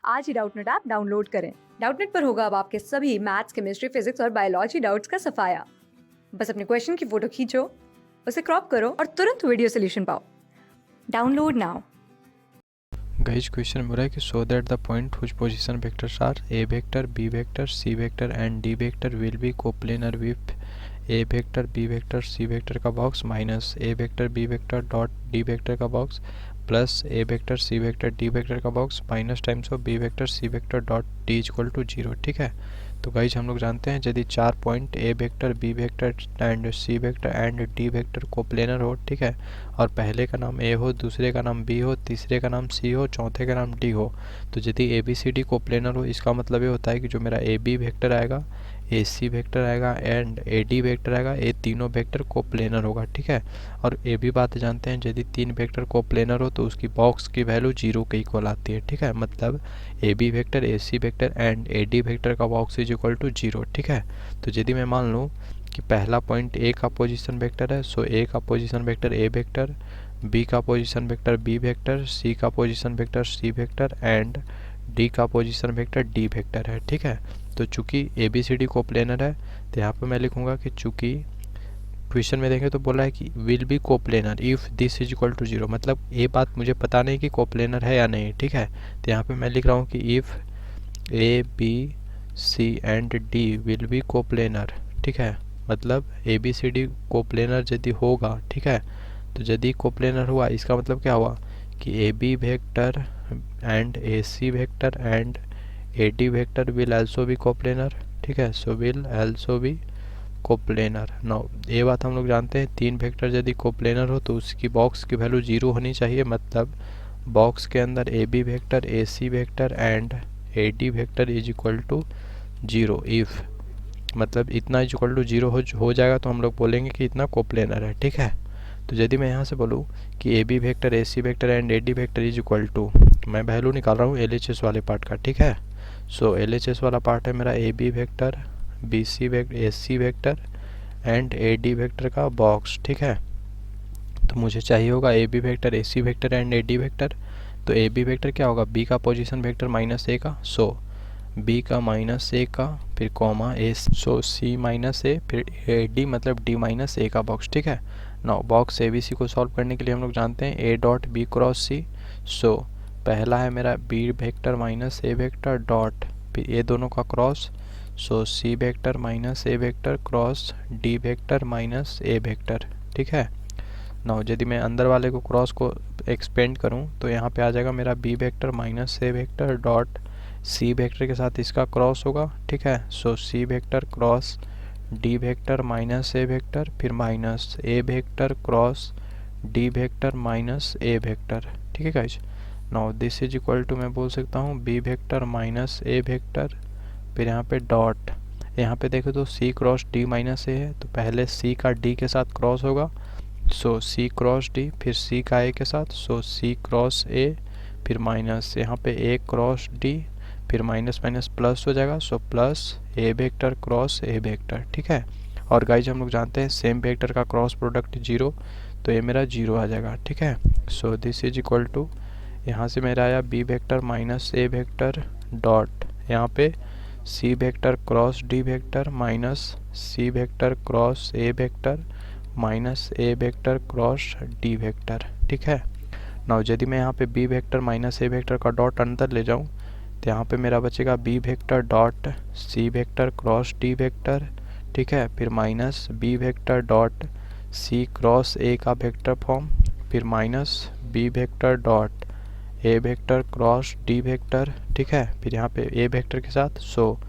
आज ही Doubtnut app download करें। Doubtnut पर होगा अब आपके सभी मैथ्स, केमिस्ट्री, फिजिक्स और बायोलॉजी डाउट्स का सफाया। बस अपने क्वेश्चन की फोटो खींचो, उसे क्रॉप करो और तुरंत वीडियो सोल्यूशन पाओ। Download now. गाइज क्वेश्चन बोला है कि so that the point whose position vectors are A vector, B vector, C vector and D vector will be coplanar with A vector, B vector, C vector का box minus A vector, B vector dot D vector का box plus A vector, C vector, D vector का box minus times of B vector, C vector dot D equal to 0। ठीक है, तो guys हम लोग जानते हैं यदि 4 point A vector, B vector and C vector and D vector coplanar हो, ठीक है, और पहले का नाम ए हो, दूसरे का नाम बी हो, तीसरे का नाम सी हो, चौथे का नाम डी हो, तो यदि A B C D coplanar हो, इसका मतलब ये होता है कि जो मेरा ए बी वेक्टर आएगा, ए सी वेक्टर आएगा एंड ए डी वेक्टर आएगा, ये तीनों वेक्टर कोप्लेनर होगा। ठीक है, और ये भी बात जानते हैं यदि 3 वेक्टर कोप्लेनर हो तो उसकी बॉक्स की वैल्यू 0 के इक्वल आती है। ठीक है, मतलब A B vector, A C vector and A D vector का बॉक्स इज इक्वल टू 0। ठीक है, तो यदि मैं मान लूँ कि पहला पॉइंट ए का पोजीशन वेक्टर है, सो ए का position vector A vector, B का position vector B vector, C का position vector C vector and D का पोजीशन वेक्टर डी वेक्टर है। ठीक है, तो चूंकि A B C D coplanar है तो यहाँ पे मैं लिखूँगा कि चूंकि क्वेश्चन में देखें तो बोला है कि will be coplanar if this is equal to 0, मतलब ये बात मुझे पता नहीं कि कोप्लेनर है या नहीं। ठीक है, तो यहाँ पे मैं लिख रहा हूँ कि if A B C and D will be coplanar. ठीक है, मतलब A B C D coplanar यदि होगा, ठीक है, तो यदि कोप्लेनर हुआ इसका मतलब क्या हुआ कि A B vector and A C vector and A D vector will also be coplanar. ठीक है, so will also be coplanar. Now ये बात हम लोग जानते हैं 3 वेक्टर यदि कोप्लेनर हो तो उसकी बॉक्स की वैल्यू 0 होनी चाहिए, मतलब बॉक्स के अंदर A B vector, A C vector and A D vector is equal to 0 if, मतलब इतना इज इक्वल टू 0 हो जाएगा तो हम लोग बोलेंगे कि इतना कोप्लेनर है। ठीक है, तो यदि मैं यहाँ से बोलूँ कि A B vector, A C vector and A D vector is equal to, मैं वैल्यू निकाल रहा हूँ एल एच एस वाले पार्ट का। ठीक है, सो एल एच एस वाला पार्ट है मेरा A B vector, B C vector, A C vector and A D vector का बॉक्स। ठीक है, तो मुझे चाहिए होगा A B vector, A C vector and A D vector. तो ए बी वेक्टर क्या होगा, बी का पोजीशन वेक्टर माइनस ए का, सो बी का माइनस ए का, फिर comma A, so C minus A, फिर ए डी मतलब डी माइनस ए का बॉक्स। ठीक है, now box A B C को सॉल्व करने के लिए हम लोग जानते हैं A dot B cross C, so पहला है मेरा B vector minus A vector dot फिर ये दोनों का cross, so C vector minus A vector cross D vector minus A vector. ठीक है, नाउ यदि मैं अंदर वाले को क्रॉस को एक्सपेंड करूं तो यहाँ पे आ जाएगा मेरा B vector minus A vector dot C vector के साथ इसका क्रॉस होगा। ठीक है, so C vector cross D vector minus A vector फिर minus A vector cross D vector minus A vector. ठीक है guys, now this is equal to मैं बोल सकता हूँ B vector minus A vector फिर यहाँ पे डॉट, यहाँ पे देखो तो C cross D minus A है तो पहले सी का डी के साथ क्रॉस होगा, सो सी क्रॉस डी, फिर सी का ए के साथ, सो सी क्रॉस ए, फिर माइनस यहाँ पे ए क्रॉस डी, फिर माइनस माइनस प्लस हो जाएगा, so plus A vector cross A vector. ठीक है, और गाइज हम लोग जानते हैं सेम वेक्टर का क्रॉस प्रोडक्ट 0, तो ये मेरा 0 आ जाएगा। ठीक है, so this is equal to यहाँ से मेरा आया B vector minus A vector dot यहाँ पे C vector cross D vector minus C vector cross A vector minus A vector cross D vector. ठीक है, नाउ यदि मैं यहाँ पे B vector minus A vector का डॉट अंदर ले जाऊँ तो यहाँ पे मेरा बचेगा B vector dot C vector cross D vector. ठीक है, फिर minus B vector dot C cross A का वेक्टर फॉर्म, फिर minus B vector dot A vector cross D vector. ठीक है, फिर यहाँ पे ए वेक्टर के साथ, so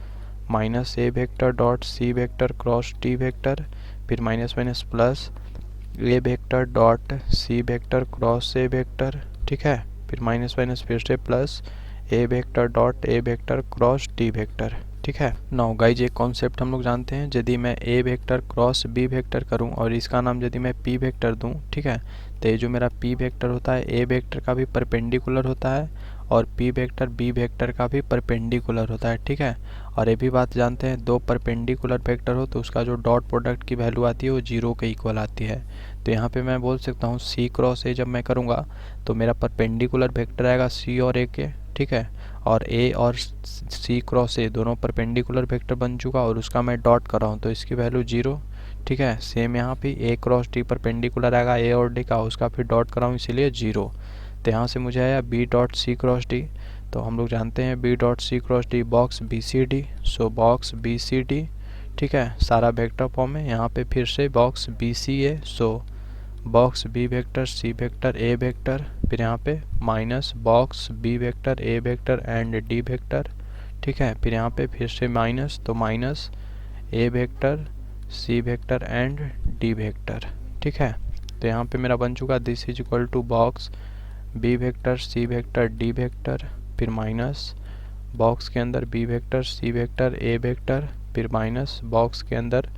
minus A vector dot C vector cross D vector, फिर minus minus plus A vector dot C vector cross A vector. ठीक है, फिर माइनस माइनस फिर से plus A vector dot A vector cross D vector. ठीक है, now guys एक concept हम लोग जानते हैं यदि मैं ए वेक्टर क्रॉस बी वेक्टर करूं और इसका नाम यदि मैं पी वेक्टर दूं, ठीक है, तो ये जो मेरा पी वेक्टर होता है ए वेक्टर का भी परपेंडिकुलर होता है और पी वेक्टर बी वेक्टर का भी परपेंडिकुलर होता है। ठीक है, और ये भी बात जानते हैं दो परपेंडिकुलर वेक्टर हो तो उसका जो डॉट प्रोडक्ट की वैल्यू आती है वो 0 के इक्वल आती है। तो यहाँ पे मैं बोल सकता हूँ सी क्रॉस ए जब मैं करूँगा तो मेरा परपेंडिकुलर वेक्टर आएगा सी और ए के। ठीक है, और ए और सी क्रॉस ए दोनों परपेंडिकुलर वेक्टर बन चुका और उसका मैं डॉट कर रहा हूँ तो इसकी वैल्यू 0। ठीक है, सेम यहाँ पे ए क्रॉस डी परपेंडिकुलर आएगा ए और डी का, उसका फिर डॉट कर रहा हूँ इसीलिए 0। तो यहाँ से मुझे आया B dot C cross D. तो हम लोग जानते हैं B dot C cross D box B C D, so box B C D. ठीक है, सारा वेक्टर फॉर्म है। यहाँ पे फिर से box B C A, so box B vector C vector A vector, फिर यहाँ पे minus box B vector A vector and D vector. ठीक है, फिर यहाँ पे फिर से माइनस, तो minus A vector C vector and D vector. ठीक है, तो यहाँ पे मेरा बन चुका this is equal to box B vector C vector D vector, फिर माइनस बॉक्स के अंदर B vector C vector A vector, फिर माइनस बॉक्स के अंदर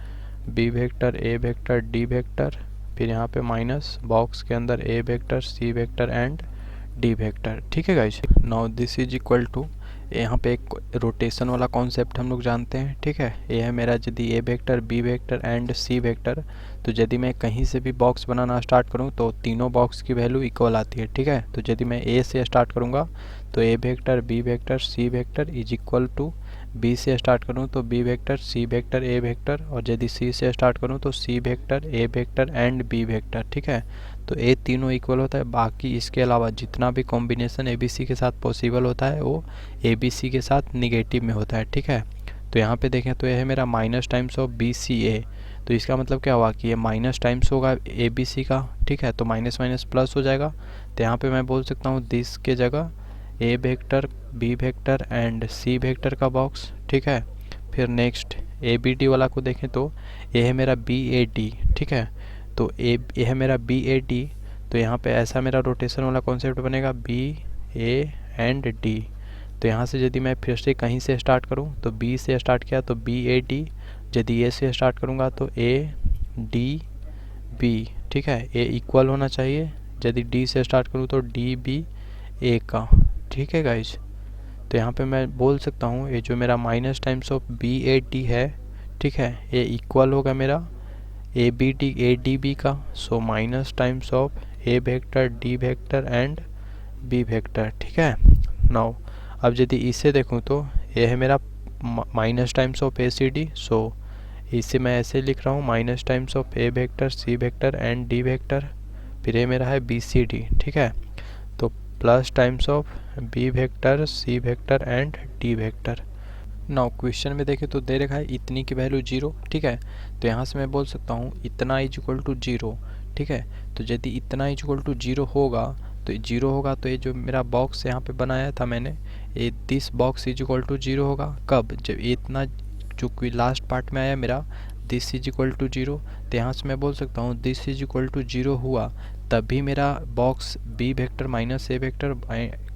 B vector A vector D vector, फिर यहाँ पे माइनस बॉक्स के अंदर A vector C vector and D vector. ठीक है guys, now this is equal to, यहाँ पे एक रोटेशन वाला कॉन्सेप्ट हम लोग जानते हैं। ठीक है, ये है मेरा यदि A vector B vector and C vector, तो यदि मैं कहीं से भी बॉक्स बनाना स्टार्ट करूँ तो तीनों बॉक्स की वैल्यू इक्वल आती है। ठीक है, तो यदि मैं ए से स्टार्ट करूँगा तो A vector B vector C vector is equal to, B से स्टार्ट करूँ तो B vector C vector A vector, और यदि सी से स्टार्ट करूँ तो C vector A vector and B vector. ठीक है, तो ए तीनों इक्वल होता है, बाकी इसके अलावा जितना भी कॉम्बिनेशन ए बी सी के साथ पॉसिबल होता है वो ए बी सी के साथ निगेटिव में होता है। ठीक है, तो यहाँ पे देखें तो यह है मेरा minus times of B C A, तो इसका मतलब क्या हुआ कि ये माइनस टाइम्स होगा ए बी सी का। ठीक है, तो माइनस माइनस प्लस हो जाएगा, तो यहाँ पे मैं बोल सकता हूँ दिस के जगह A vector B vector and C vector का बॉक्स। ठीक है, फिर नेक्स्ट ए बी डी वाला को देखें तो ये है मेरा बी ए डी। ठीक है, तो ये है मेरा बी ए डी, तो यहाँ पे ऐसा मेरा रोटेशन वाला कॉन्सेप्ट बनेगा बी ए एंड डी। तो यहाँ से यदि मैं फिर से कहीं से स्टार्ट करूँ तो बी से स्टार्ट किया तो बी ए डी, यदि ए से स्टार्ट करूँगा तो ए डी बी। ठीक है, ए इक्वल होना चाहिए, यदि डी से स्टार्ट करूँ तो डी बी ए का। ठीक है गाइज, तो यहाँ पे मैं बोल सकता हूँ ये जो मेरा minus times of B A D है, ठीक है, ये इक्वल होगा मेरा A B D A D B का, so minus times of A vector D vector and B vector. ठीक है, नाउ अब यदि इसे देखूँ तो ये है मेरा minus times of A C D, so इसे मैं ऐसे लिख रहा हूँ minus times of A vector C vector and D vector, फिर ये मेरा है बी सी डी। ठीक है, तो plus times of B vector C vector and D vector. Now question में देखें तो दे रखा है इतनी की वैल्यू 0। ठीक है, तो यहाँ से मैं बोल सकता हूँ इतना इज इक्वल टू 0। ठीक है, तो यदि इतना इज इक्वल टू 0 होगा तो 0 होगा तो ये जो मेरा बॉक्स यहाँ पे बनाया था मैंने, ये this box is equal to 0 होगा कब, जब इतना जो कि लास्ट पार्ट में आया मेरा दिस इज इक्वल टू 0, तो यहाँ से मैं बोल सकता हूँ दिस इज इक्वल टू 0 हुआ तभी मेरा box B vector minus A vector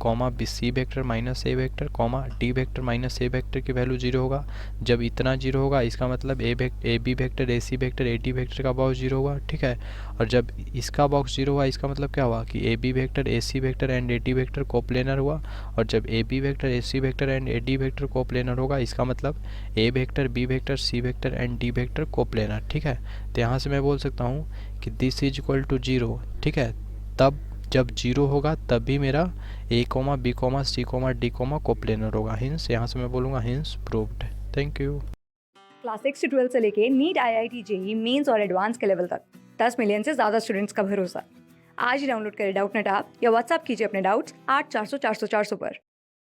comma B C vector minus A vector comma D vector minus A vector की वैल्यू 0 होगा। जब इतना 0 होगा इसका मतलब A B vector A C vector A D vector का बॉक्स 0 होगा। ठीक है, और जब इसका बॉक्स 0 हुआ इसका मतलब क्या हुआ कि A B vector A C vector and A D vector coplanar हुआ, और जब A B vector A C vector and A D vector coplanar होगा इसका मतलब A vector B vector C vector and D vector coplanar. ठीक है, तो यहाँ से मैं बोल सकता हूँ कि दिस इज इक्वल टू 0। ठीक है, तब जब 0 होगा तभी मेरा A comma B comma C comma D comma coplanar होगा। हिंस यहाँ से मैं बोलूँगा hence proved. Thank you. Class 6 से 12 से लेके नीट IIT JEE मेंस और एडवांस के लेवल तक 10 मिलियन से ज़्यादा स्टूडेंट्स का भरोसा। आज ही डाउनलोड करें डाउटनेट ऐप या व्हाट्सएप कीजिए अपने डाउट्स 8400 400 400 पर।